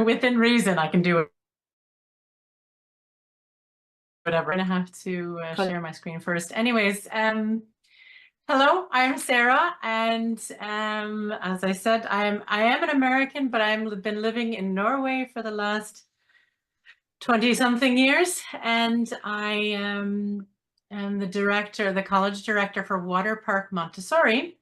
within reason, I can do whatever. I'm gonna have to share my screen first. Anyways, hello, I'm Sarah, and as I said, I am an American, but I've been living in Norway for the last 20-something years, and I am the college director for Water Park Montessori,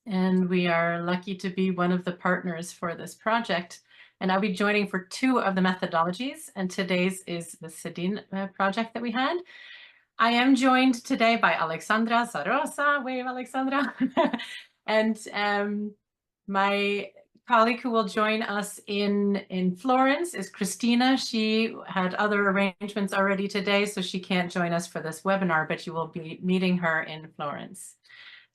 and we are lucky to be one of the partners for this project. And I'll be joining for 2 of the methodologies, and today's is the SEDIN project that we had. I am joined today by Alexandra Sarosa, wave Alexandra, and my colleague who will join us in Florence is Christina. She had other arrangements already today, so she can't join us for this webinar, but you will be meeting her in Florence.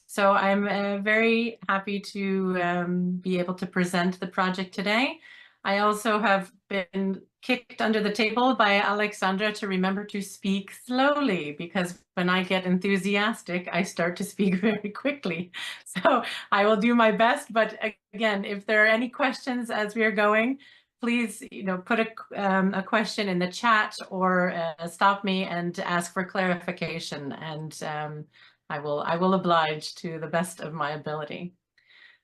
So I'm very happy to be able to present the project today. I also have been kicked under the table by Alexandra to remember to speak slowly, because when I get enthusiastic, I start to speak very quickly. So I will do my best, but again, if there are any questions as we are going, please, put a question in the chat or stop me and ask for clarification, and I will oblige to the best of my ability.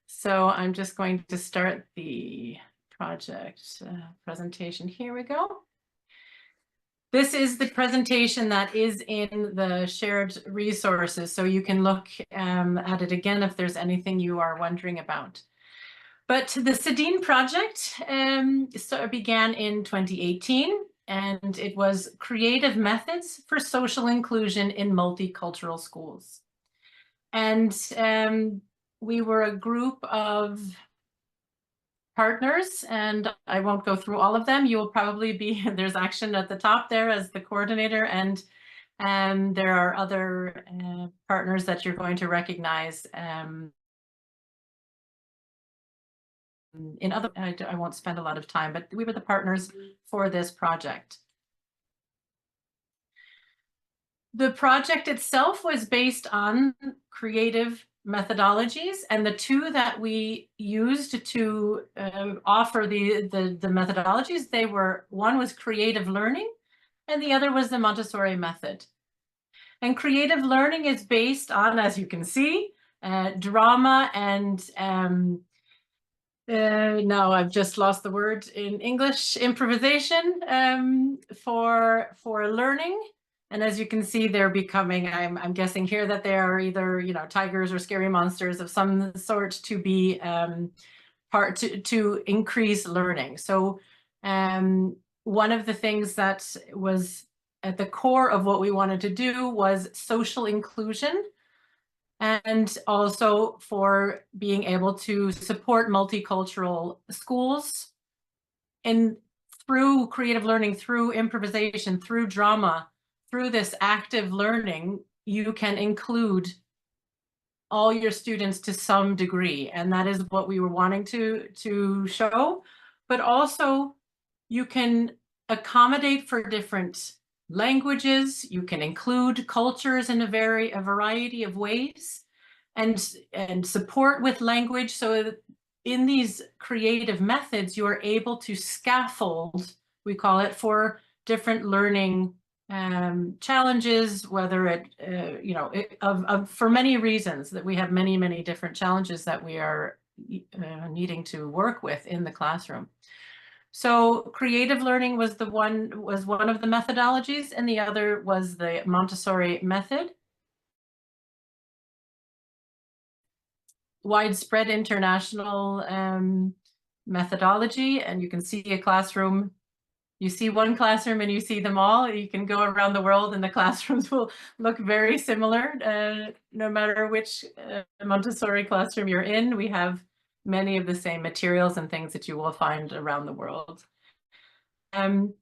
So I'm just going to start the project presentation. Here we go. This is the presentation that is in the shared resources, so you can look at it again if there's anything you are wondering about. But the SEDIN project began in 2018, and it was creative methods for social inclusion in multicultural schools. And we were a group of partners, and I won't go through all of them. You will probably be, there's action at the top there as the coordinator, and there are other partners that you're going to recognize in other, I won't spend a lot of time, but we were the partners for this project. The project itself was based on creative methodologies, and the 2 that we used to offer the methodologies, one was creative learning and the other was the Montessori method. And creative learning is based on, as you can see, drama and now I've just lost the word in English, improvisation for learning. And as you can see, they're becoming, I'm guessing here that they are either, tigers or scary monsters of some sort to be to increase learning. So one of the things that was at the core of what we wanted to do was social inclusion, and also for being able to support multicultural schools and through creative learning, through improvisation, through drama, through this active learning, you can include all your students to some degree. And that is what we were wanting to show. But also you can accommodate for different languages, you can include cultures in a variety of ways, and support with language. So in these creative methods, you are able to scaffold, we call it, for different learning challenges, whether it, for many reasons, that we have many different challenges that we are needing to work with in the classroom. So creative learning was one of the methodologies, and the other was the Montessori method. Widespread international methodology, and you can see a classroom. You see one classroom and you see them all. You can go around the world and the classrooms will look very similar, no matter which Montessori classroom you're in. We have many of the same materials and things that you will find around the world. And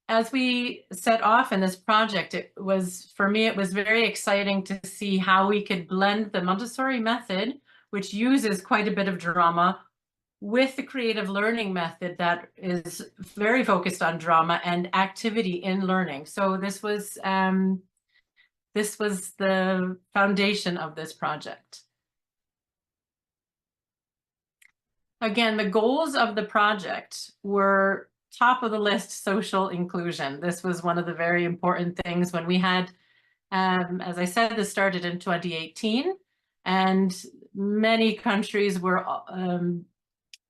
as we set off in this project, for me, it was very exciting to see how we could blend the Montessori method, which uses quite a bit of drama, with the creative learning method that is very focused on drama and activity in learning. So this was the foundation of this project. Again, the goals of the project were top of the list social inclusion. This was one of the very important things when we had, as I said, this started in 2018, and many countries were,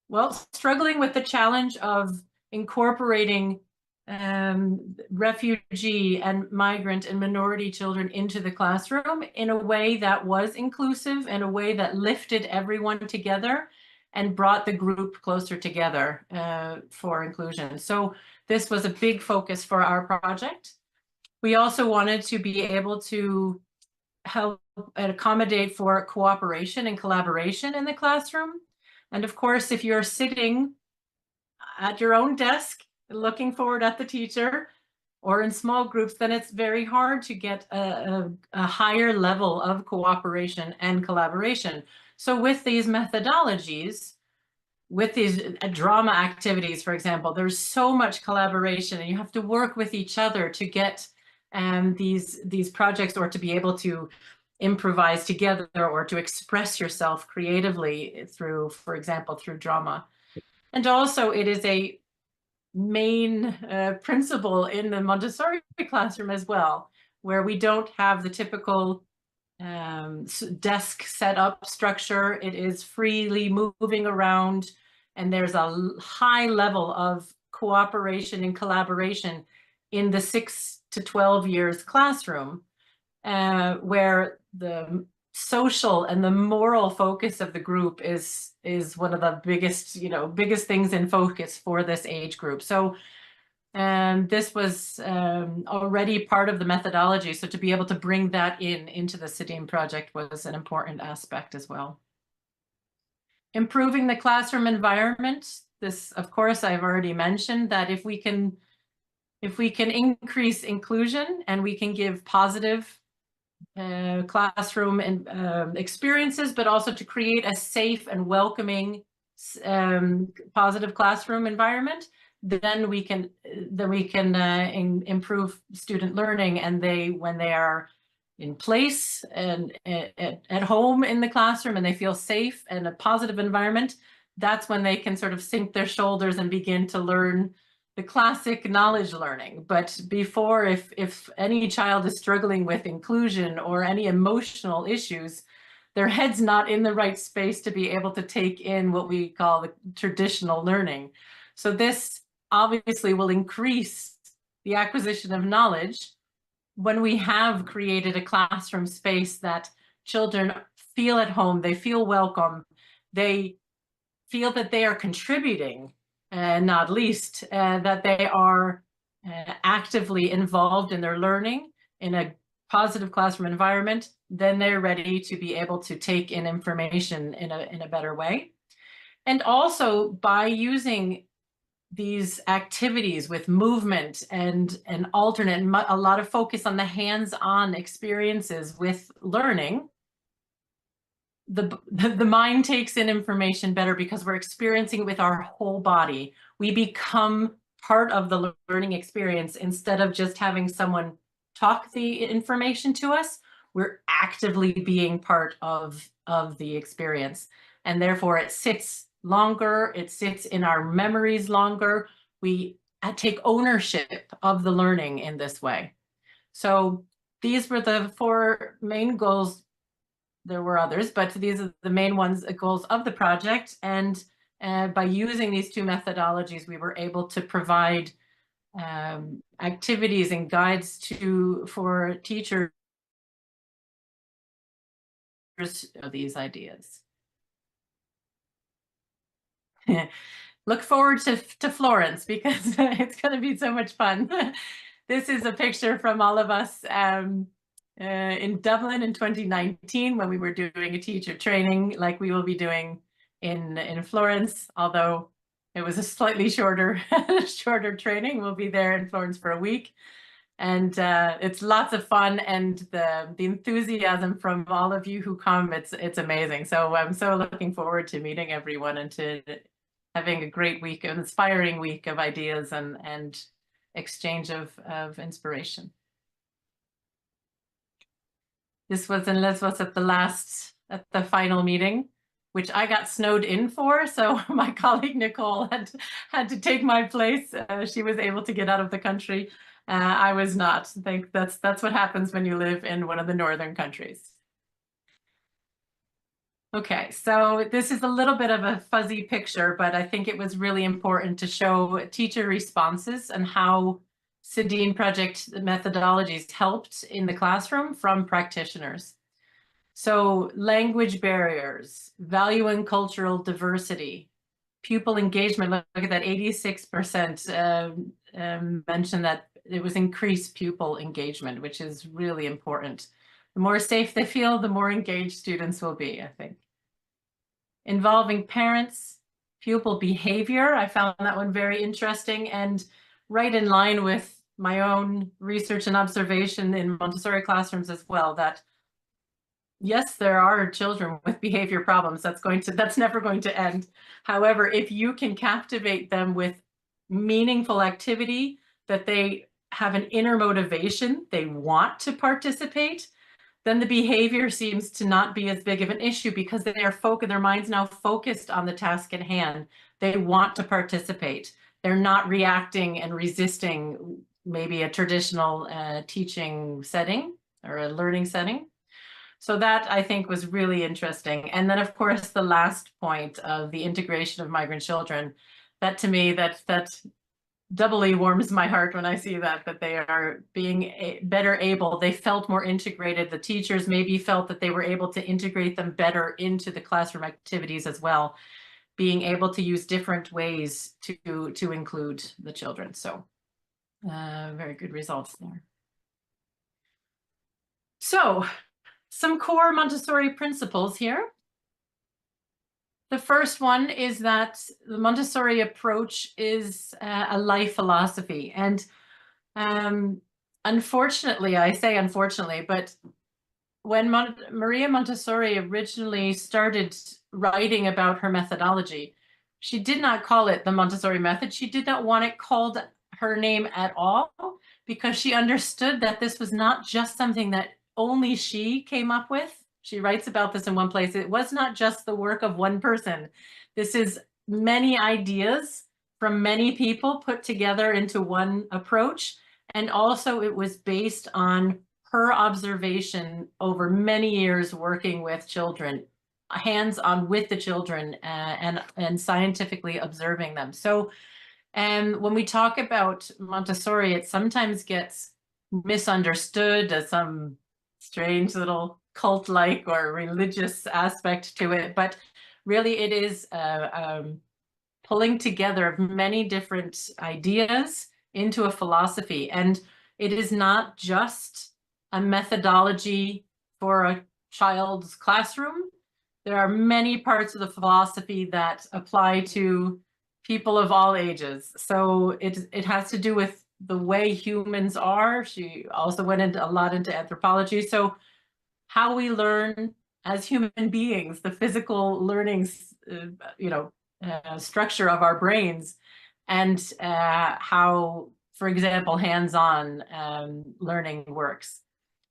well, struggling with the challenge of incorporating refugee and migrant and minority children into the classroom in a way that was inclusive, in a way that lifted everyone together and brought the group closer together for inclusion. So this was a big focus for our project. We also wanted to be able to help and accommodate for cooperation and collaboration in the classroom. And of course, if you're sitting at your own desk, looking forward at the teacher, or in small groups, then it's very hard to get a higher level of cooperation and collaboration. So with these methodologies, with these drama activities, for example, there's so much collaboration, and you have to work with each other to get these projects, or to be able to improvise together, or to express yourself creatively through, for example, through drama. And also it is a main principle in the Montessori classroom as well, where we don't have the typical desk setup structure. It is freely moving around, and there's a high level of cooperation and collaboration in the 6 to 12 years classroom, where the social and the moral focus of the group is one of the biggest things in focus for this age group. So this was already part of the methodology. So to be able to bring that into the SEDIN project was an important aspect as well. Improving the classroom environment. This, of course, I've already mentioned that if we can increase inclusion and we can give positive classroom and experiences, but also to create a safe and welcoming positive classroom environment, then we can improve student learning. And when they are in place and at home in the classroom, and they feel safe and a positive environment, that's when they can sort of sink their shoulders and begin to learn the classic knowledge learning. But before, if any child is struggling with inclusion or any emotional issues, their head's not in the right space to be able to take in what we call the traditional learning. So this obviously will increase the acquisition of knowledge when we have created a classroom space that children feel at home, they feel welcome, they feel that they are contributing, and not least that they are actively involved in their learning in a positive classroom environment. Then they're ready to be able to take in information in a better way. And also by using these activities with movement and alternate, a lot of focus on the hands-on experiences with learning, the mind takes in information better because we're experiencing it with our whole body. We become part of the learning experience instead of just having someone talk the information to us. We're actively being part of the experience, and therefore it sits longer, it sits in our memories longer. We take ownership of the learning in this way. So these were the 4 main goals. There were others, but these are the main ones, goals of the project. And by using these 2 methodologies, we were able to provide activities and guides for teachers of these ideas. Look forward to Florence, because it's going to be so much fun. This is a picture from all of us in Dublin in 2019, when we were doing a teacher training like we will be doing in Florence, although it was a slightly shorter training. We'll be there in Florence for a week, and it's lots of fun, and the enthusiasm from all of you who come, it's amazing. So I'm so looking forward to meeting everyone and to having a great week, an inspiring week of ideas and exchange of inspiration. This was in Lesbos at the final meeting. which I got snowed in for. So my colleague Nicole had to take my place. She was able to get out of the country. I was not. I think that's what happens when you live in one of the northern countries. Okay, so this is a little bit of a fuzzy picture, but I think it was really important to show teacher responses and how SEDIN project methodologies helped in the classroom from practitioners. So language barriers, valuing cultural diversity, pupil engagement, look at that 86% mentioned that it was increased pupil engagement, which is really important. The more safe they feel, the more engaged students will be, I think. Involving parents, pupil behavior, I found that one very interesting and right in line with my own research and observation in Montessori classrooms as well, that yes, there are children with behavior problems. That's never going to end. However, if you can captivate them with meaningful activity, that they have an inner motivation, they want to participate, then the behavior seems to not be as big of an issue because they are their mind's now focused on the task at hand. They want to participate. They're not reacting and resisting maybe a traditional teaching setting or a learning setting. So that I think was really interesting. And then of course, the last point of the integration of migrant children, that to me, that doubly warms my heart when I see that they are being better able, they felt more integrated. The teachers maybe felt that they were able to integrate them better into the classroom activities as well, being able to use different ways to include the children. So very good results there. So some core Montessori principles here. The first one is that the Montessori approach is a life philosophy. And unfortunately, I say unfortunately, but when Maria Montessori originally started writing about her methodology, she did not call it the Montessori method. She did not want it called her name at all because she understood that this was not just something that only she came up with. She writes about this in one place. It was not just the work of one person. This is many ideas from many people put together into one approach. And also it was based on her observation over many years working with children, hands-on with the children and scientifically observing them. So when we talk about Montessori, it sometimes gets misunderstood as some strange little cult-like or religious aspect to it, but really it is pulling together of many different ideas into a philosophy. And it is not just a methodology for a child's classroom. There are many parts of the philosophy that apply to people of all ages. So it has to do with the way humans are. She also went a lot into anthropology. So how we learn as human beings, the physical learning, structure of our brains, and how, for example, hands-on learning works.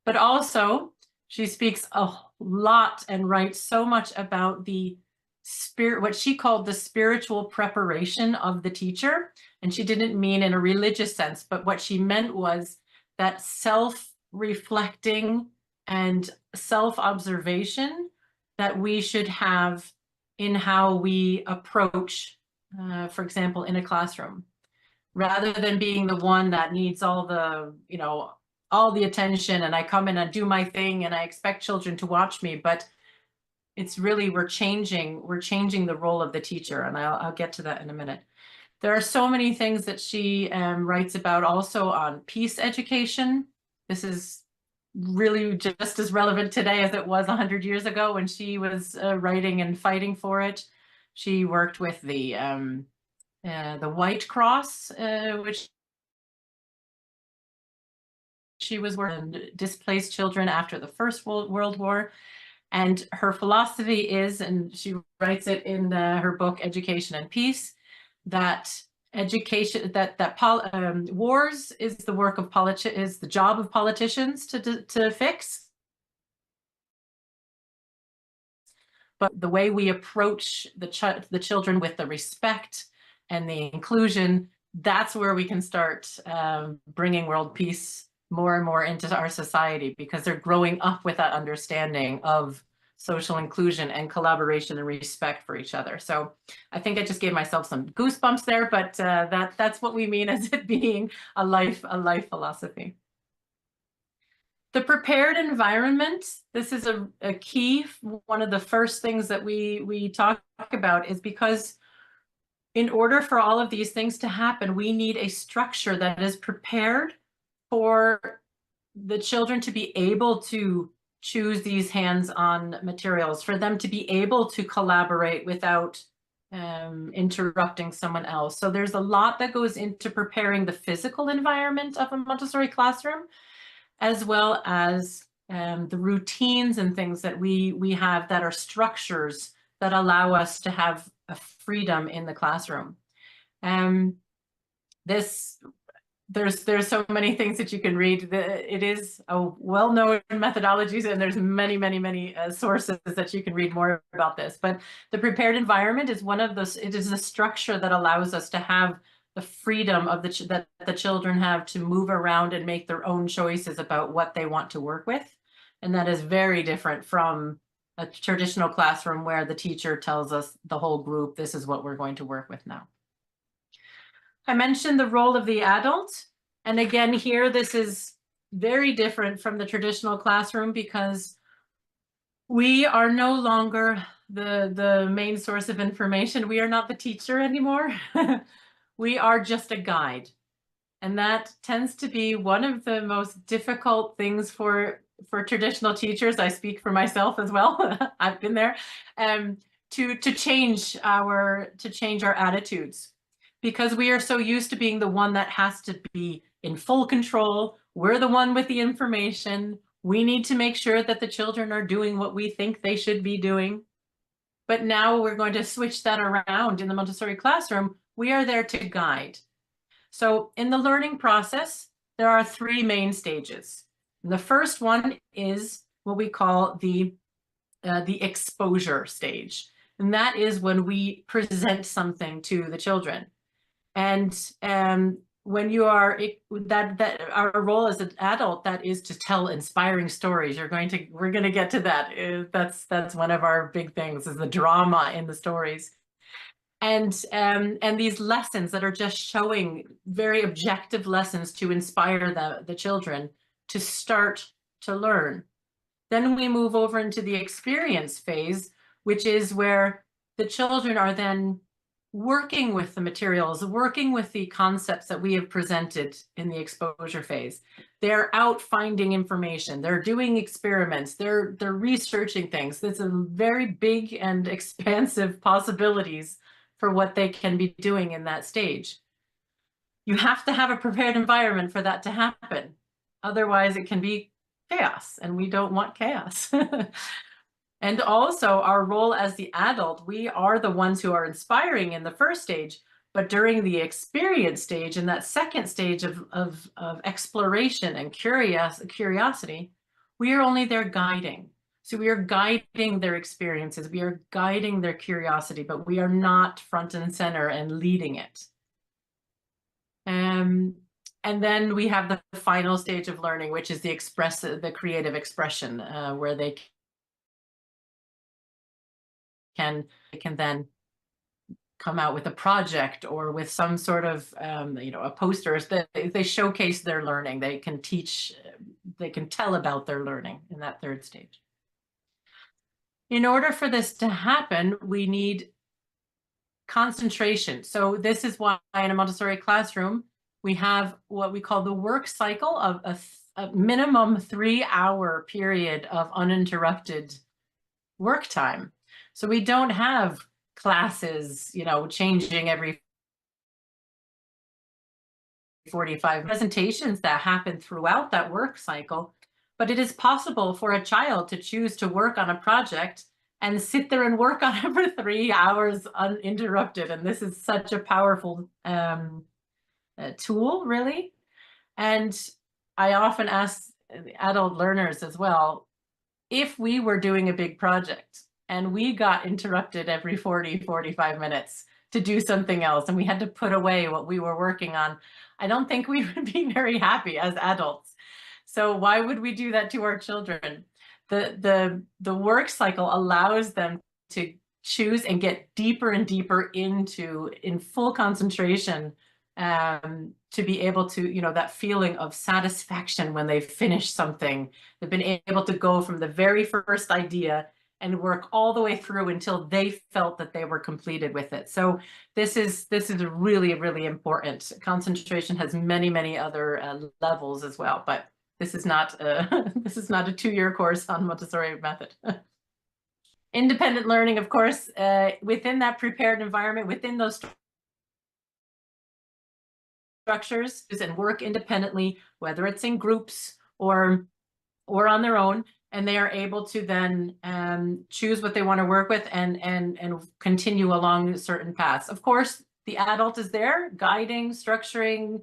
But also, she speaks a lot and writes so much about the spirit, what she called the spiritual preparation of the teacher. And she didn't mean in a religious sense, but what she meant was that self-reflecting and self-observation that we should have in how we approach, for example, in a classroom, rather than being the one that needs all the, all the attention and I come in and do my thing and I expect children to watch me. But it's really, we're changing the role of the teacher. And I'll get to that in a minute. There are so many things that she writes about also on peace education. This is really just as relevant today as it was 100 years ago when she was writing and fighting for it. She worked with the White Cross, which she was working with displaced children after the First World War. And her philosophy is, and she writes it in her book, Education and Peace, that education, wars is the work of is the job of politicians to fix. but the way we approach the children with the respect and the inclusion, that's where we can start bringing world peace more and more into our society, because they're growing up with that understanding of social inclusion and collaboration and respect for each other. So I think I just gave myself some goosebumps there, but that's what we mean as it being a life philosophy. The prepared environment, this is a key. One of the first things that we talk about is because in order for all of these things to happen, we need a structure that is prepared for the children to be able to choose these hands-on materials, for them to be able to collaborate without interrupting someone else. So there's a lot that goes into preparing the physical environment of a Montessori classroom, as well as the routines and things that we have that are structures that allow us to have a freedom in the classroom. There's so many things that you can read. It is a well-known methodologies, and there's many sources that you can read more about this. But the prepared environment is one of those. It is a structure that allows us to have the freedom of that the children have to move around and make their own choices about what they want to work with. And that is very different from a traditional classroom where the teacher tells us, the whole group, this is what we're going to work with now. I mentioned the role of the adult. And again, here, this is very different from the traditional classroom, because we are no longer the main source of information. We are not the teacher anymore. We are just a guide. And that tends to be one of the most difficult things for traditional teachers. I speak for myself as well. I've been there, to change our attitudes, because we are so used to being the one that has to be in full control. We're the one with the information. We need to make sure that the children are doing what we think they should be doing. But now we're going to switch that around in the Montessori classroom. We are there to guide. So in the learning process, there are 3 main stages. The first one is what we call the exposure stage. And that is when we present something to the children. And when you are, our role as an adult, that is to tell inspiring stories. We're going to get to that. That's one of our big things, is the drama in the stories. And these lessons that are just showing very objective lessons to inspire the children to start to learn. Then we move over into the experience phase, which is where the children are then working with the materials, working with the concepts that we have presented in the exposure phase. They're out finding information, they're doing experiments, they're researching things. There's a very big and expansive possibilities for what they can be doing in that stage. You have to have a prepared environment for that to happen. Otherwise, it can be chaos, and we don't want chaos. And also, our role as the adult, we are the ones who are inspiring in the first stage, but during the experience stage, in that second stage of exploration and curiosity, we are only there guiding. So we are guiding their experiences, we are guiding their curiosity, but we are not front and center and leading it. And then we have the final stage of learning, which is the creative expression, where they can then come out with a project or with some sort of a poster that they showcase their learning. They can teach, they can tell about their learning in that third stage. In order for this to happen, we need concentration. So this is why in a Montessori classroom, we have what we call the work cycle of a minimum 3-hour period of uninterrupted work time. So we don't have classes, changing every 45 presentations that happen throughout that work cycle. But it is possible for a child to choose to work on a project and sit there and work on it for 3 hours uninterrupted. And this is such a powerful tool, really. And I often ask adult learners as well, if we were doing a big project and we got interrupted every 40, 45 minutes to do something else, and we had to put away what we were working on, I don't think we would be very happy as adults. So why would we do that to our children? The work cycle allows them to choose and get deeper and deeper into, in full concentration, to be able to, you know, that feeling of satisfaction when they finish something. They've been able to go from the very first idea and work all the way through until they felt that they were completed with it. So this is really, really important. Concentration has many, many other levels as well, but this is not this is not a 2-year course on Montessori method. Independent learning, of course, within that prepared environment, within those structures, and work independently, whether it's in groups or on their own, and they are able to then choose what they want to work with and continue along certain paths. Of course, the adult is there, guiding, structuring,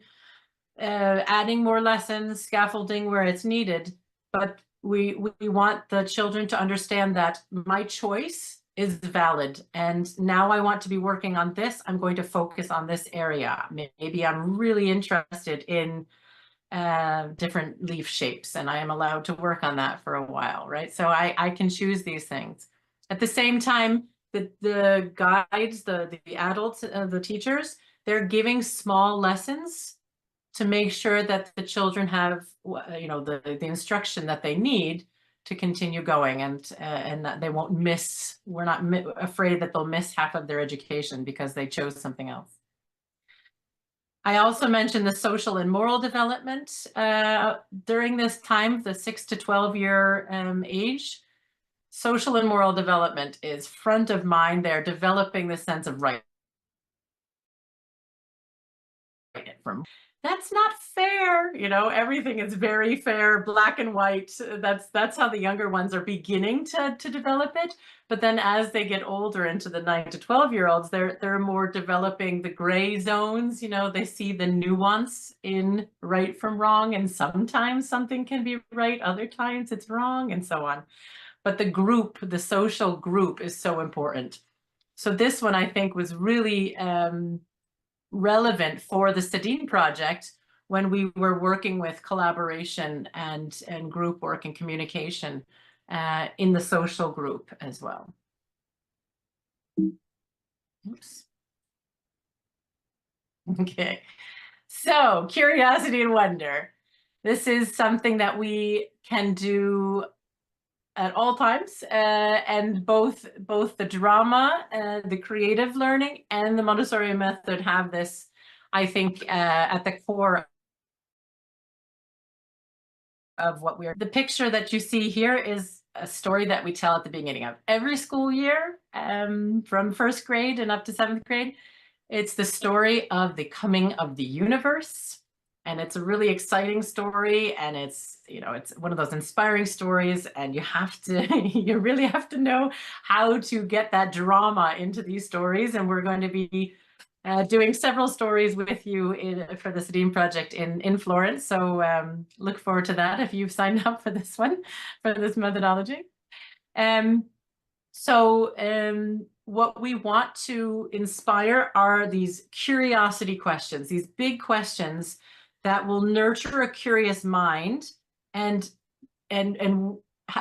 adding more lessons, scaffolding where it's needed, but we want the children to understand that my choice is valid, and now I want to be working on this. I'm going to focus on this area. Maybe I'm really interested in different leaf shapes, and I am allowed to work on that for a while, right? So I can choose these things. At the same time, the guides, the adults, the teachers, they're giving small lessons to make sure that the children have, you know, the instruction that they need to continue going, and that they won't miss. We're not afraid that they'll miss half of their education because they chose something else. I also mentioned the social and moral development during this time, the 6 to 12-year age. Social and moral development is front of mind. They're developing the sense of right from. That's not fair, you know, everything is very fair, black and white. That's how the younger ones are beginning to develop it. But then as they get older, into the 9 to 12-year-olds, they're more developing the gray zones. You know, they see the nuance in right from wrong, and sometimes something can be right, other times it's wrong, and so on. But the group, the social group, is so important. So this one, I think, was really relevant for the SEDIN project when we were working with collaboration and group work and communication in the social group as well. Oops. Okay, so curiosity and wonder. This is something that we can do at all times, and both the drama, the creative learning, and the Montessori method have this, I think, at the core of what we're. The picture that you see here is a story that we tell at the beginning of every school year, from first grade and up to 7th grade. It's the story of the coming of the universe. And it's a really exciting story, and it's, you know, it's one of those inspiring stories, and you have to, you really have to know how to get that drama into these stories. And we're going to be doing several stories with you for the SEDIN project in Florence. So look forward to that if you've signed up for this one, for this methodology. What we want to inspire are these curiosity questions, these big questions that will nurture a curious mind and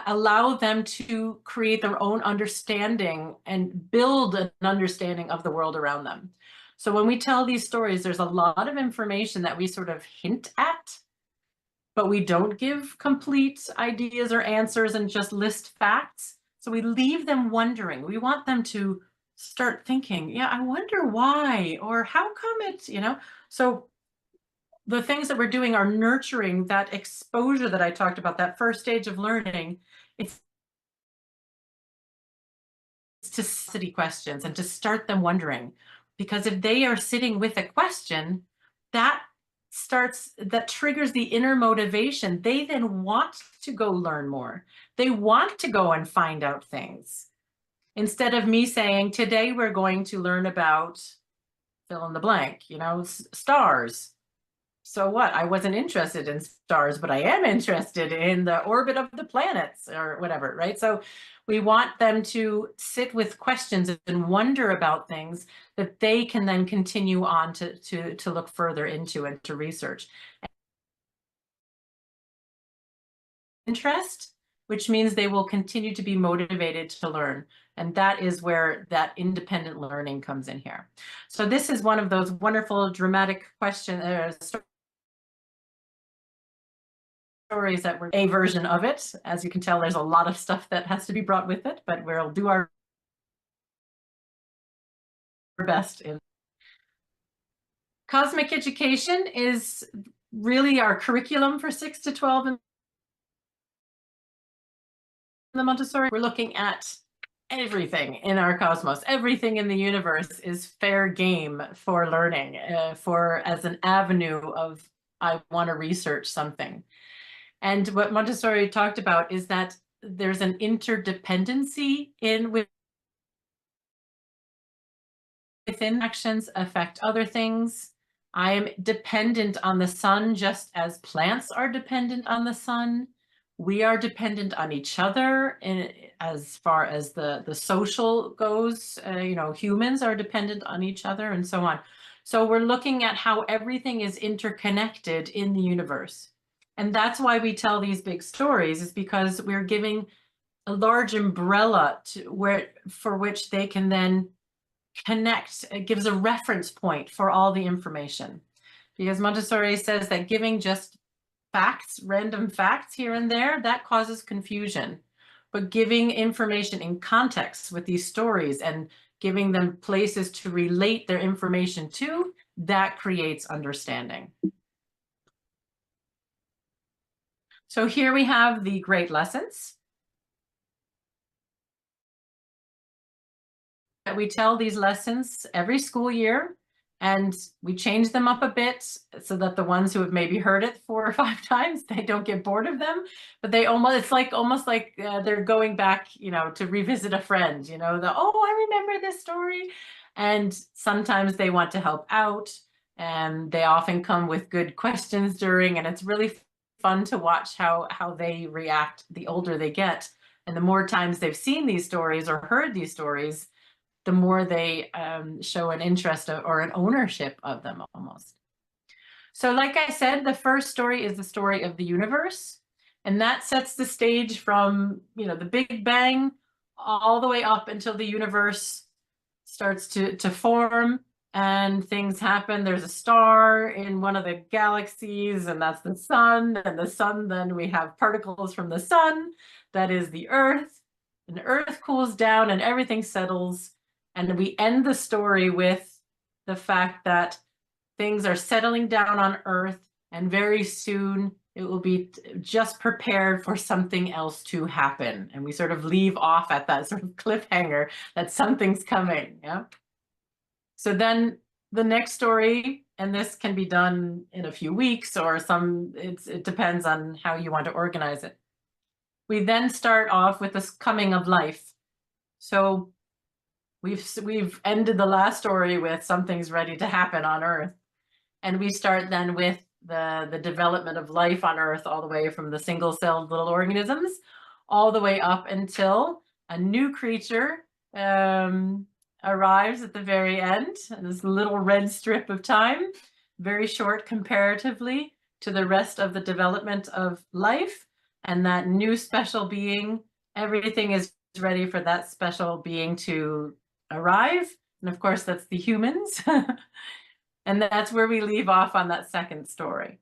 allow them to create their own understanding and build an understanding of the world around them. So when we tell these stories, there's a lot of information that we sort of hint at, but we don't give complete ideas or answers and just list facts. So we leave them wondering. We want them to start thinking, yeah, I wonder why, or how come it, you know? So the things that we're doing are nurturing that exposure that I talked about, that first stage of learning. It's to city questions and to start them wondering, because if they are sitting with a question, that triggers the inner motivation. They then want to go learn more. They want to go and find out things. Instead of me saying, today we're going to learn about fill in the blank, you know, stars. so what? I wasn't interested in stars, but I am interested in the orbit of the planets or whatever, right? So we want them to sit with questions and wonder about things that they can then continue on to look further into and to research. Interest, which means they will continue to be motivated to learn. And that is where that independent learning comes in here. So this is one of those wonderful dramatic stories that were a version of it. As you can tell, there's a lot of stuff that has to be brought with it, but we'll do our best. Cosmic education is really our curriculum for 6 to 12 in the Montessori. We're looking at everything in our cosmos. Everything in the universe is fair game for learning, as an avenue of, I want to research something. And what Montessori talked about is that there's an interdependency within actions affect other things. I am dependent on the sun just as plants are dependent on the sun. We are dependent on each other as far as the social goes. Humans are dependent on each other and so on. So we're looking at how everything is interconnected in the universe. And that's why we tell these big stories, is because we're giving a large umbrella for which they can then connect. It gives a reference point for all the information. Because Montessori says that giving just facts, random facts here and there, that causes confusion. But giving information in context with these stories and giving them places to relate their information to, that creates understanding. So here we have the great lessons. We tell these lessons every school year, and we change them up a bit so that the ones who have maybe heard it 4 or 5 times, they don't get bored of them. But it's almost like they're going back, to revisit a friend, oh, I remember this story. And sometimes they want to help out, and they often come with good questions during, and it's really fun to watch how they react the older they get. And the more times they've seen these stories or heard these stories, the more they show an interest or an ownership of them almost. So like I said, the first story is the story of the universe. And that sets the stage from, the Big Bang all the way up until the universe starts to form and things happen. There's a star in one of the galaxies, and that's the sun. And the sun, then we have particles from the sun. That is the Earth. And the Earth cools down and everything settles. And we end the story with the fact that things are settling down on Earth, and very soon it will be just prepared for something else to happen. And we sort of leave off at that sort of cliffhanger that something's coming. Yeah. So then the next story, and this can be done in a few weeks or it depends on how you want to organize it. We then start off with this coming of life. So we've ended the last story with something's ready to happen on Earth. And we start then with the development of life on Earth, all the way from the single-celled little organisms, all the way up until a new creature arrives at the very end, this little red strip of time, very short comparatively to the rest of the development of life. And that new special being, everything is ready for that special being to arrive. And of course, that's the humans. And that's where we leave off on that second story.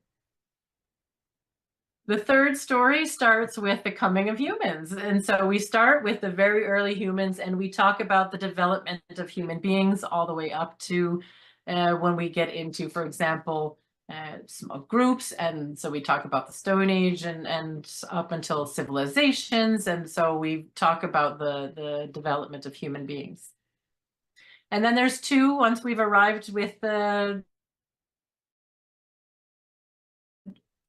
The third story starts with the coming of humans. And so we start with the very early humans, and we talk about the development of human beings all the way up to when we get into, for example, small groups. And so we talk about the Stone Age and up until civilizations. And so we talk about the development of human beings. And then there's two, once we've arrived with the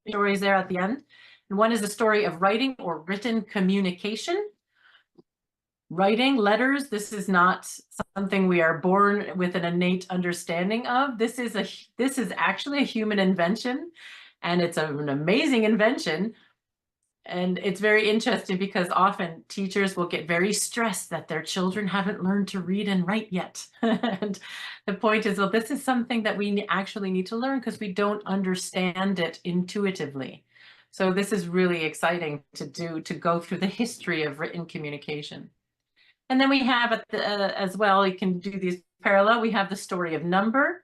stories there at the end. And one is the story of writing or written communication. writing letters. This is not something we are born with an innate understanding of. This is actually a human invention, and it's an amazing invention. And it's very interesting because often teachers will get very stressed that their children haven't learned to read and write yet. And the point is, well, this is something that we actually need to learn because we don't understand it intuitively. So this is really exciting to do, to go through the history of written communication. And then we have as well, you can do these parallel. We have the story of number,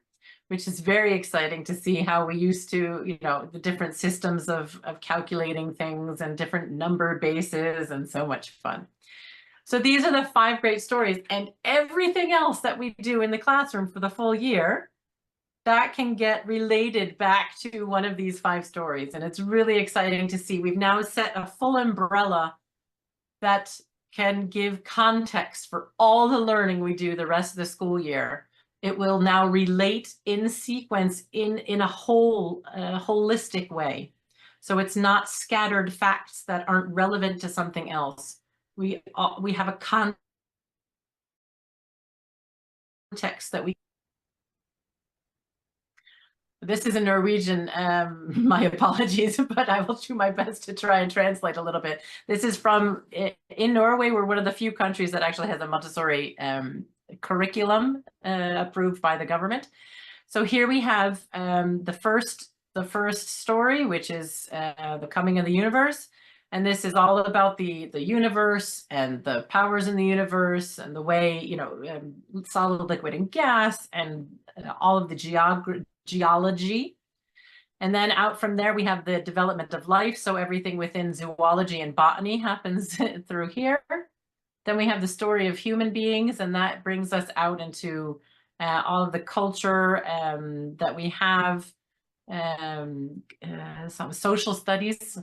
which is very exciting to see how we used to, you know, the different systems of calculating things and different number bases, and so much fun. So these are the 5 great stories, and everything else that we do in the classroom for the full year, that can get related back to one of these 5 stories. And it's really exciting to see. We've now set a full umbrella that can give context for all the learning we do the rest of the school year. It will now relate in sequence in a holistic way. So it's not scattered facts that aren't relevant to something else. We have a context that we. This is in Norwegian, my apologies, but I will do my best to try and translate a little bit. This is from, in Norway, we're one of the few countries that actually has a Montessori curriculum approved by the government. So here we have the first story, which is the coming of the universe. And this is all about the universe and the powers in the universe and the way, you know, solid, liquid, and gas, and all of the geology. And then out from there, we have the development of life. So everything within zoology and botany happens through here. Then we have the story of human beings, and that brings us out into all of the culture that we have, some social studies.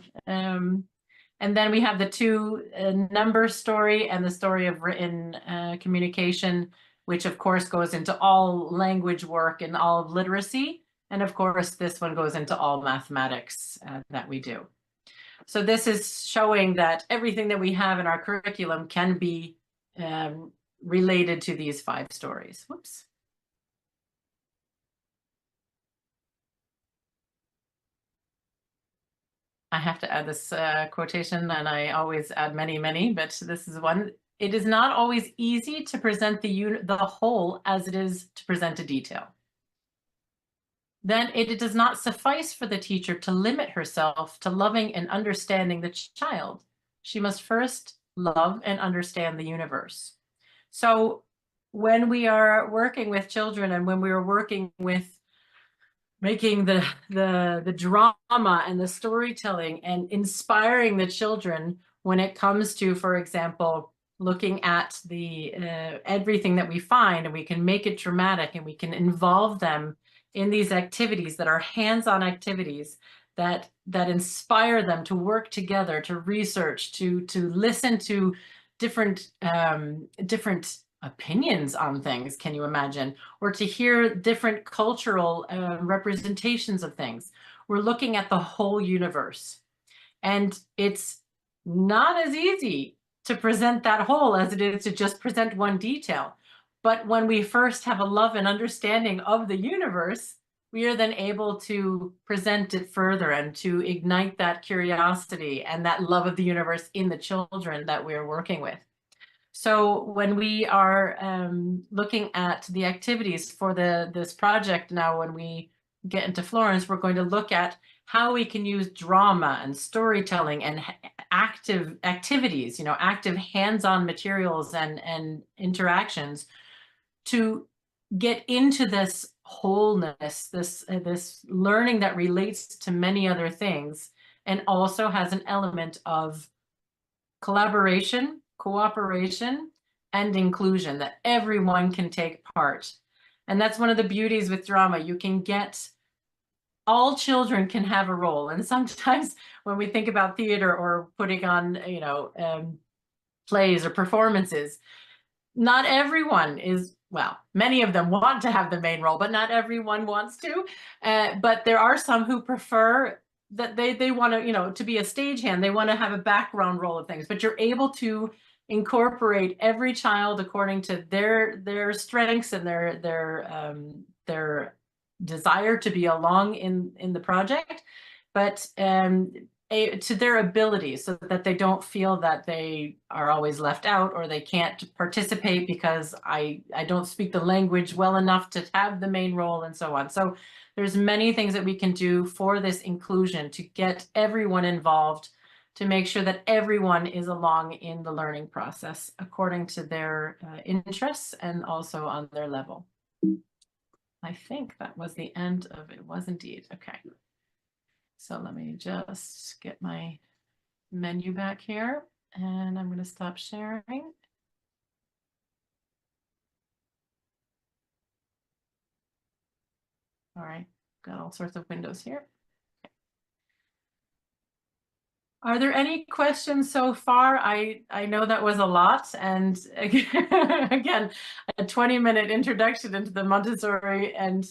And then we have the 2 number story and the story of written communication, which of course goes into all language work and all of literacy. And of course, this one goes into all mathematics that we do. So this is showing that everything that we have in our curriculum can be related to these 5 stories. Whoops. I have to add this quotation, and I always add many, many, but this is one. It is not always easy to present the whole as it is to present a detail. Then it does not suffice for the teacher to limit herself to loving and understanding the child. She must first love and understand the universe. So when we are working with children, and when we are working with making the drama and the storytelling and inspiring the children when it comes to, for example, looking at the everything that we find, and we can make it dramatic, and we can involve them in these activities that are hands-on activities that inspire them to work together, to research, to listen to different opinions on things, can you imagine? Or to hear different cultural representations of things. We're looking at the whole universe. And it's not as easy to present that whole as it is to just present one detail. But when we first have a love and understanding of the universe, we are then able to present it further and to ignite that curiosity and that love of the universe in the children that we're working with. So when we are looking at the activities for this project now, when we get into Florence, we're going to look at how we can use drama and storytelling and active activities, you know, active hands-on materials and interactions to get into this wholeness, this learning that relates to many other things, and also has an element of collaboration, cooperation, and inclusion, that everyone can take part. And that's one of the beauties with drama. You can get, all children can have a role. And sometimes when we think about theater or putting on, you know, plays or performances, not everyone is, well, many of them want to have the main role, but not everyone wants to. But there are some who prefer that they want to, you know, to be a stagehand. They want to have a background role of things, but you're able to incorporate every child according to their strengths and their desire to be along in the project, but to their abilities, so that they don't feel that they are always left out or they can't participate because I don't speak the language well enough to have the main role, and so on. So there's many things that we can do for this inclusion to get everyone involved, to make sure that everyone is along in the learning process according to their interests and also on their level. I think that was the end of it. Was indeed. Okay. So let me just get my menu back here, and I'm going to stop sharing. All right, got all sorts of windows here. Are there any questions so far? I know that was a lot, and again, a 20-minute introduction into the Montessori and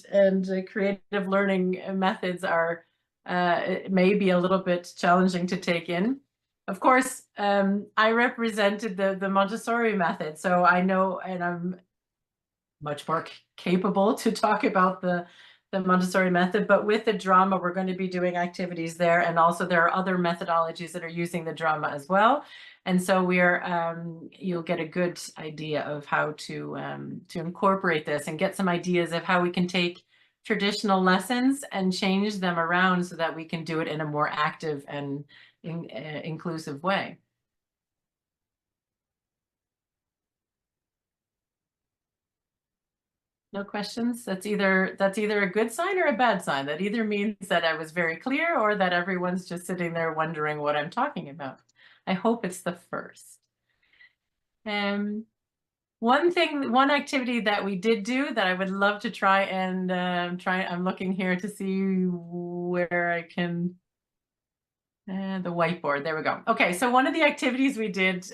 creative learning methods are it may be a little bit challenging to take in. Of course, I represented the Montessori method, so I know, and I'm much more capable to talk about the Montessori method, but with the drama, we're going to be doing activities there. And also there are other methodologies that are using the drama as well. And so you'll get a good idea of how to incorporate this and get some ideas of how we can take traditional lessons and change them around so that we can do it in a more active and inclusive way. No questions? That's either a good sign or a bad sign. That either means that I was very clear or that everyone's just sitting there wondering what I'm talking about. I hope it's the first. One activity that we did do that I would love to try and I'm looking here to see where I can, the whiteboard, there we go. Okay, so one of the activities we did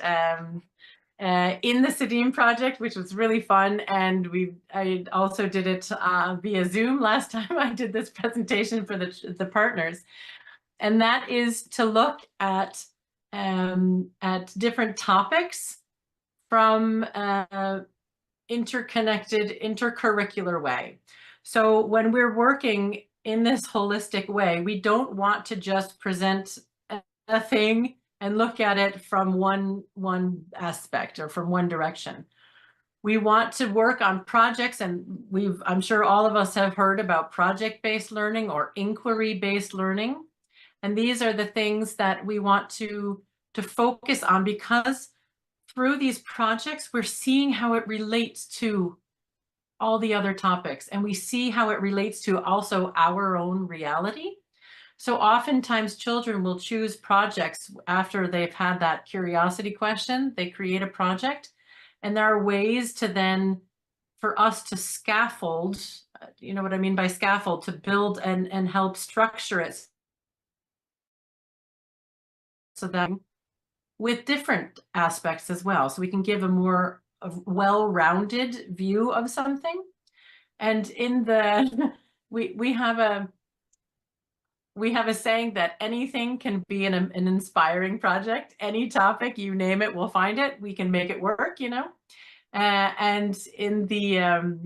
in the SEDIN project, which was really fun, and I also did it via Zoom last time I did this presentation for the partners, and that is to look at different topics from intercurricular way. So when we're working in this holistic way, we don't want to just present a thing and look at it from one aspect or from one direction. We want to work on projects, and I'm sure all of us have heard about project-based learning or inquiry-based learning. And these are the things that we want to focus on, because through these projects, we're seeing how it relates to all the other topics, and we see how it relates to also our own reality. So oftentimes children will choose projects after they've had that curiosity question. They create a project, and there are ways to then, for us to scaffold, you know what I mean by scaffold, to build and help structure it so that with different aspects as well. So we can give a more well-rounded view of something. And in the, we have a saying that anything can be an inspiring project. Any topic, you name it, we'll find it. We can make it work, you know. And in the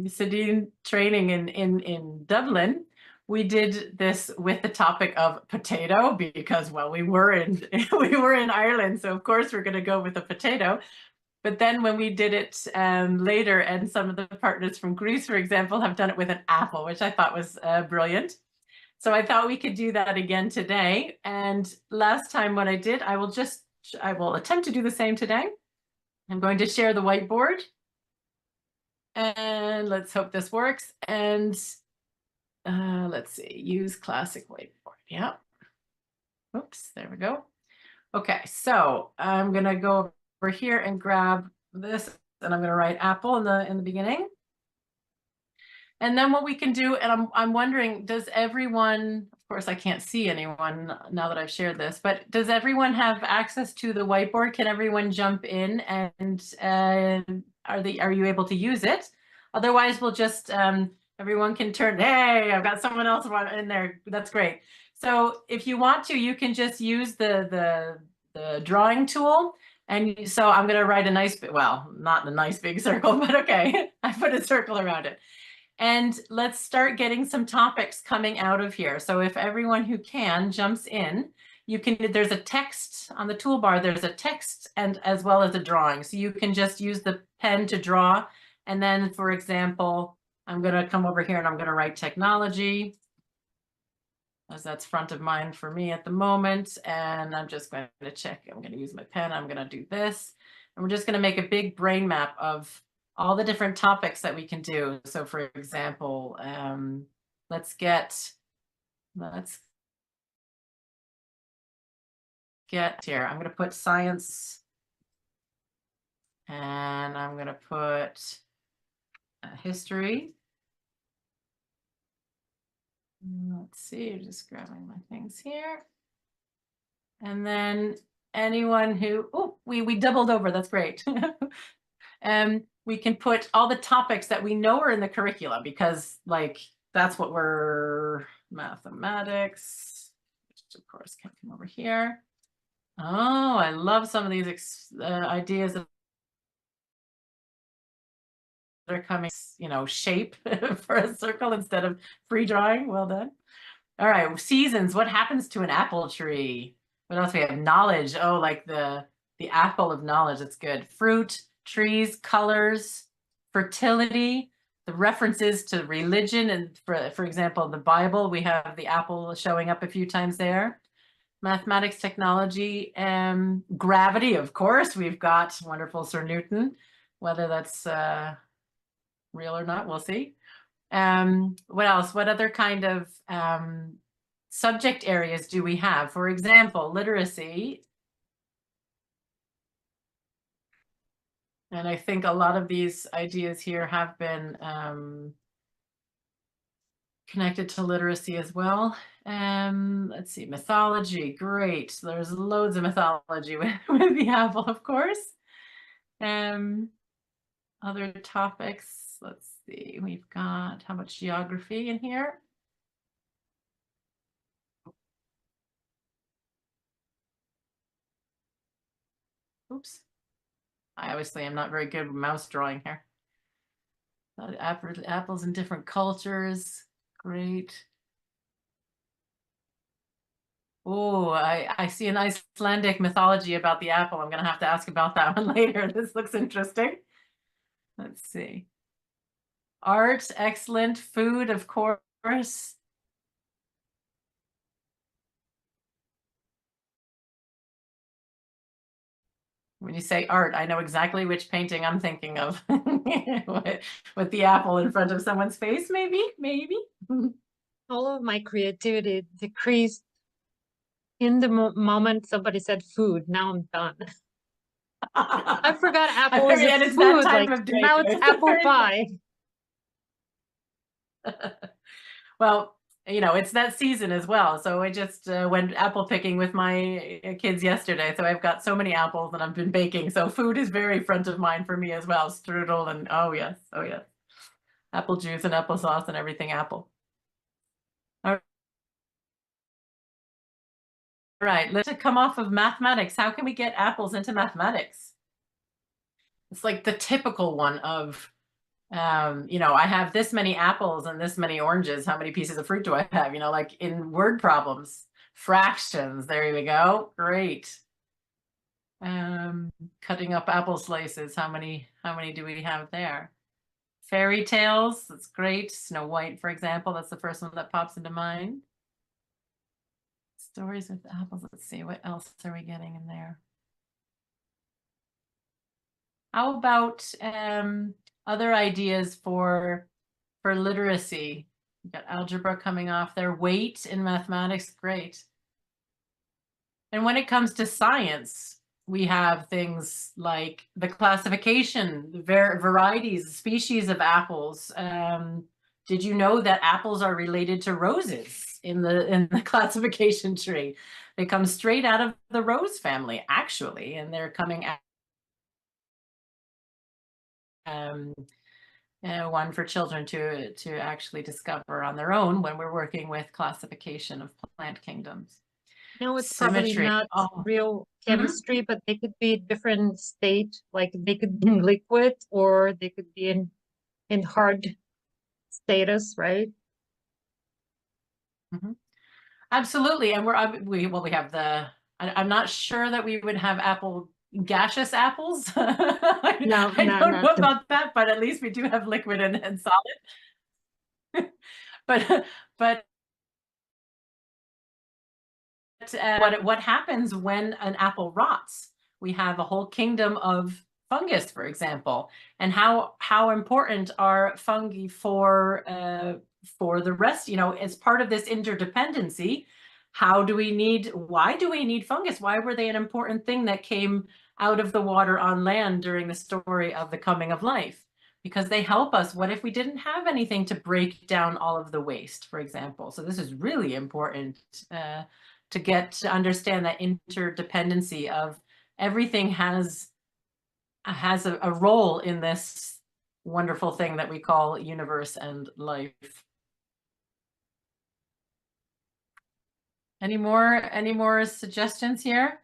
SEDIN training in Dublin, we did this with the topic of potato, because, well, we were in Ireland, so of course we're going to go with a potato. But then when we did it later, and some of the partners from Greece, for example, have done it with an apple, which I thought was brilliant. So I thought we could do that again today. And last time what I did, I will attempt to do the same today. I'm going to share the whiteboard. And let's hope this works. And let's see, use classic whiteboard. Yeah. Oops, there we go. Okay, so I'm going to go over here and grab this, and I'm going to write apple in the beginning. And then what we can do, and I'm wondering, does everyone, of course I can't see anyone now that I've shared this, but does everyone have access to the whiteboard? Can everyone jump in, and are you able to use it? Otherwise we'll just, everyone can turn, hey, I've got someone else in there, that's great. So if you want to, you can just use the drawing tool And so I'm going to write a nice, well, not a nice big circle, but okay, I put a circle around it. And let's start getting some topics coming out of here. So if everyone who can jumps in, you can, there's a text on the toolbar, there's a text and as well as a drawing. So you can just use the pen to draw. And then, for example, I'm going to come over here and I'm going to write technology, as that's front of mind for me at the moment. And I'm just going to check, I'm going to use my pen, I'm going to do this. And we're just going to make a big brain map of all the different topics that we can do. So for example, let's get here. I'm going to put science and I'm going to put history. Let's see, just grabbing my things here. And then anyone who, oh, we doubled over, that's great. We can put all the topics that we know are in the curricula because like, that's what we're, mathematics, which of course can come over here. Oh, I love some of these ideas that are coming, you know, shape for a circle instead of free drawing. Well done. All right, seasons, what happens to an apple tree? What else we have? Knowledge. Oh, like the apple of knowledge. That's good. Fruit, trees, colors, fertility, the references to religion, and for example, the Bible, we have the apple showing up a few times there. Mathematics, technology, gravity, of course. We've got wonderful Sir Newton. Whether that's real or not, we'll see. What else? What other kind of subject areas do we have? For example, literacy. And I think a lot of these ideas here have been connected to literacy as well. Let's see, mythology, great. There's loads of mythology with the apple, of course. Other topics, let's see, we've got how much geography in here? Oops. I obviously am not very good with mouse drawing here. Apples in different cultures, great. Oh, I see an Icelandic mythology about the apple. I'm gonna have to ask about that one later. This looks interesting. Let's see. Art, excellent. Food, of course. When you say art, I know exactly which painting I'm thinking of. with the apple in front of someone's face, maybe. All of my creativity decreased in the moment somebody said food. Now I'm done. I forgot apple is a food. Like now it's apple pie. Well, you know, it's that season as well. So I just went apple picking with my kids yesterday. So I've got so many apples that I've been baking. So food is very front of mind for me as well. Strudel and oh yes. Apple juice and applesauce and everything apple. All right, let's come off of mathematics. How can we get apples into mathematics? It's like the typical one of, you know, I have this many apples and this many oranges. How many pieces of fruit do I have? You know, like in word problems, fractions. There we go. Great. Cutting up apple slices. How many do we have there? Fairy tales. That's great. Snow White, for example. That's the first one that pops into mind. Stories with apples. Let's see. What else are we getting in there? How about other ideas for literacy? We've got algebra coming off there. Weight in mathematics, great. And when it comes to science, we have things like the classification, the varieties, species of apples. Did you know that apples are related to roses in the classification tree? They come straight out of the rose family, actually, and they're coming out. One for children to actually discover on their own when we're working with classification of plant kingdoms. No, it's probably Symmetry. not Oh, real chemistry, but they could be different state, like they could be in liquid or they could be in hard status, right? absolutely. And we have I'm not sure that we would have gaseous apples. No, I no, don't not know about that, but at least we do have liquid and solid. But what happens when an apple rots? We have a whole kingdom of fungus, for example, and how important are fungi for the rest? You know, as part of this interdependency, why do we need fungus? Why were they an important thing that came out of the water on land during the story of the coming of life? Because they help us. What if we didn't have anything to break down all of the waste, for example? So this is really important to understand that interdependency of everything has a role in this wonderful thing that we call universe and life. Any more suggestions here?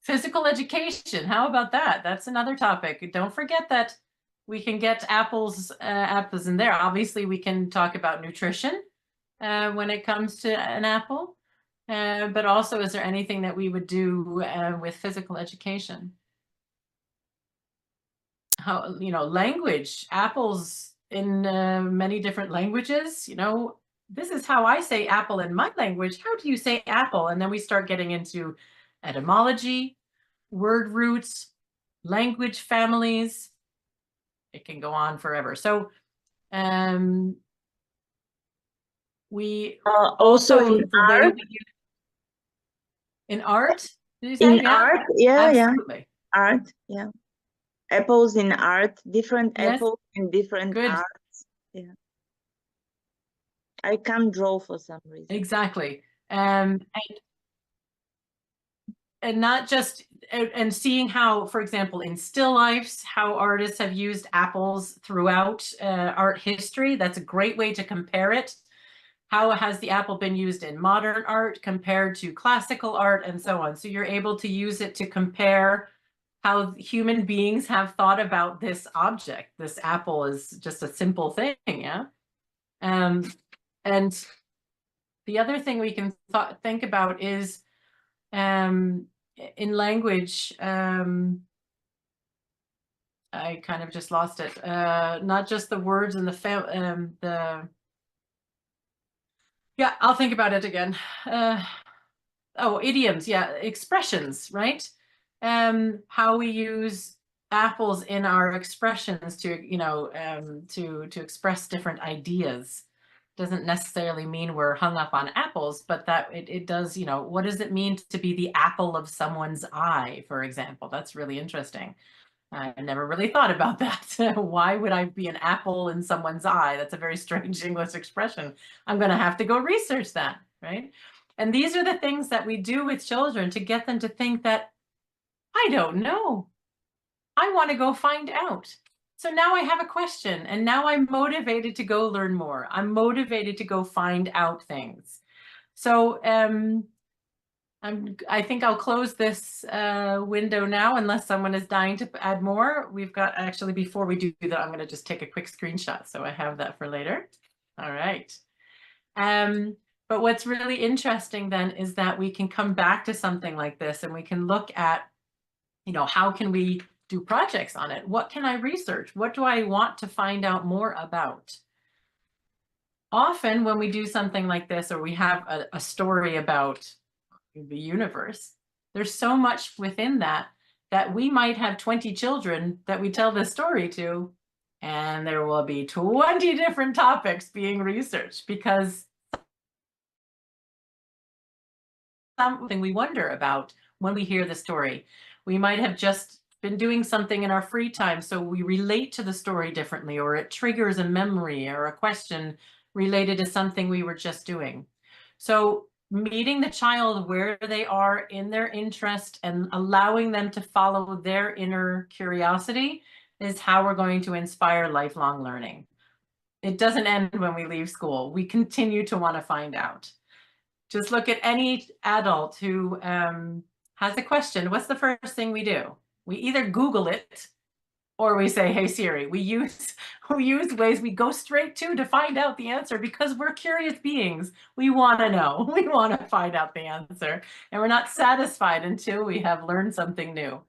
Physical education, how about that? That's another topic. Don't forget that we can get apples in there. Obviously, we can talk about nutrition when it comes to an apple, but also, is there anything that we would do with physical education? How, you know, language, apples in many different languages, you know, this is how I say apple in my language. How do you say apple? And then we start getting into etymology, word roots, language families. It can go on forever. So we also in art. In art? Did you say? In art, yeah, absolutely. Yeah. Art, yeah. Apples in art, different apples in different arts. Yeah. I can't draw for some reason. Exactly. And not just, and seeing how, for example, in still lifes, how artists have used apples throughout art history. That's a great way to compare it. How has the apple been used in modern art compared to classical art and so on? So you're able to use it to compare how human beings have thought about this object. This apple is just a simple thing, yeah? And the other thing we can think about is in language, I kind of just lost it. Not just the words and yeah, I'll think about it again. Oh, idioms, yeah, expressions, right? How we use apples in our expressions to, you know, to express different ideas. Doesn't necessarily mean we're hung up on apples, but that it does, you know, what does it mean to be the apple of someone's eye, for example? That's really interesting. I never really thought about that. Why would I be an apple in someone's eye? That's a very strange English expression. I'm going to have to go research that, right? And these are the things that we do with children to get them to think that, I don't know. I want to go find out. So now I have a question, and now I'm motivated to go learn more. I'm motivated to go find out things. So I think I'll close this window now, unless someone is dying to add more. We've got, actually, before we do that, I'm going to just take a quick screenshot, so I have that for later. All right. But what's really interesting then is that we can come back to something like this, and we can look at, you know, how can we do projects on it? What can I research? What do I want to find out more about? Often when we do something like this, or we have a story about the universe, there's so much within that we might have 20 children that we tell this story to, and there will be 20 different topics being researched, because something we wonder about when we hear the story. We might have just been doing something in our free time, so we relate to the story differently, or it triggers a memory or a question related to something we were just doing. So meeting the child where they are in their interest and allowing them to follow their inner curiosity is how we're going to inspire lifelong learning. It doesn't end when we leave school. We continue to want to find out. Just look at any adult who has a question. What's the first thing we do? We either Google it or we say, hey Siri. We use ways we go straight to find out the answer because we're curious beings. We want to know. We want to find out the answer. And we're not satisfied until we have learned something new.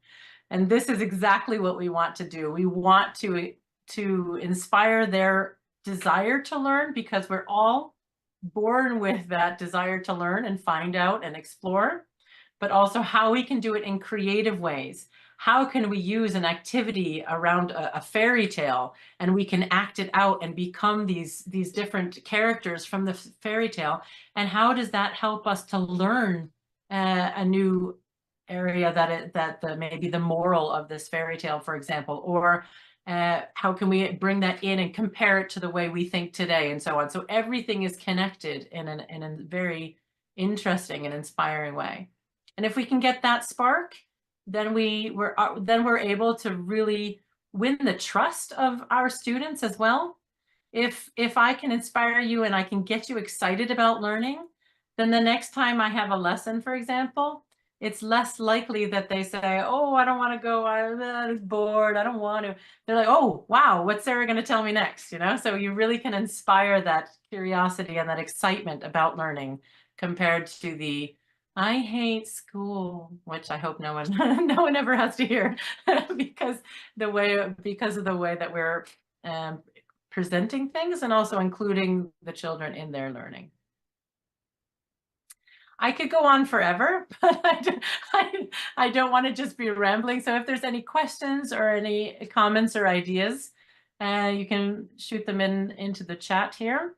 And this is exactly what we want to do. We want to inspire their desire to learn because we're all born with that desire to learn and find out and explore, but also how we can do it in creative ways. How can we use an activity around a fairy tale and we can act it out and become these different characters from the fairy tale? And how does that help us to learn a new area that maybe the moral of this fairy tale, for example, or how can we bring that in and compare it to the way we think today and so on. So everything is connected in a very interesting and inspiring way. And if we can get that spark, then we're able to really win the trust of our students as well. If I can inspire you and I can get you excited about learning, then the next time I have a lesson, for example, it's less likely that they say, oh, I don't want to go, I'm bored, I don't want to. They're like, oh, wow, what's Sarah going to tell me next? You know, so you really can inspire that curiosity and that excitement about learning compared to the I hate school, which I hope no one ever has to hear because of the way that we're presenting things and also including the children in their learning. I could go on forever, but I don't want to just be rambling. So if there's any questions or any comments or ideas, you can shoot them into the chat here.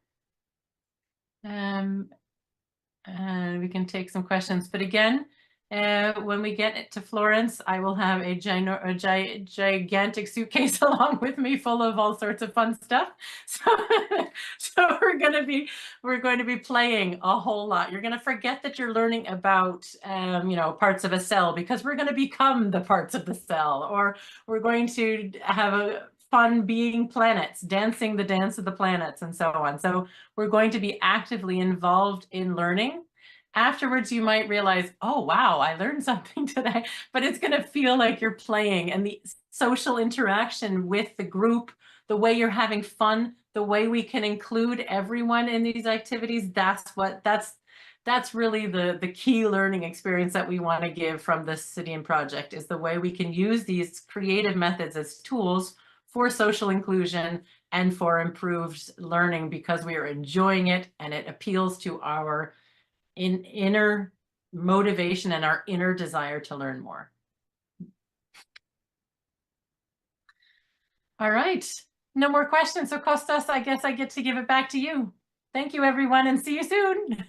And we can take some questions. But again, when we get to Florence, I will have a gigantic suitcase along with me full of all sorts of fun stuff. So we're going to be playing a whole lot. You're going to forget that you're learning about parts of a cell because we're going to become the parts of the cell, or we're going to have a fun being planets, dancing the dance of the planets and so on. So we're going to be actively involved in learning. Afterwards, you might realize, oh, wow, I learned something today, but it's going to feel like you're playing, and the social interaction with the group, the way you're having fun, the way we can include everyone in these activities, that's really the key learning experience that we want to give from the SEDIN project, is the way we can use these creative methods as tools for social inclusion and for improved learning because we are enjoying it and it appeals to our inner motivation and our inner desire to learn more. All right, no more questions. So Kostas, I guess I get to give it back to you. Thank you, everyone, and see you soon.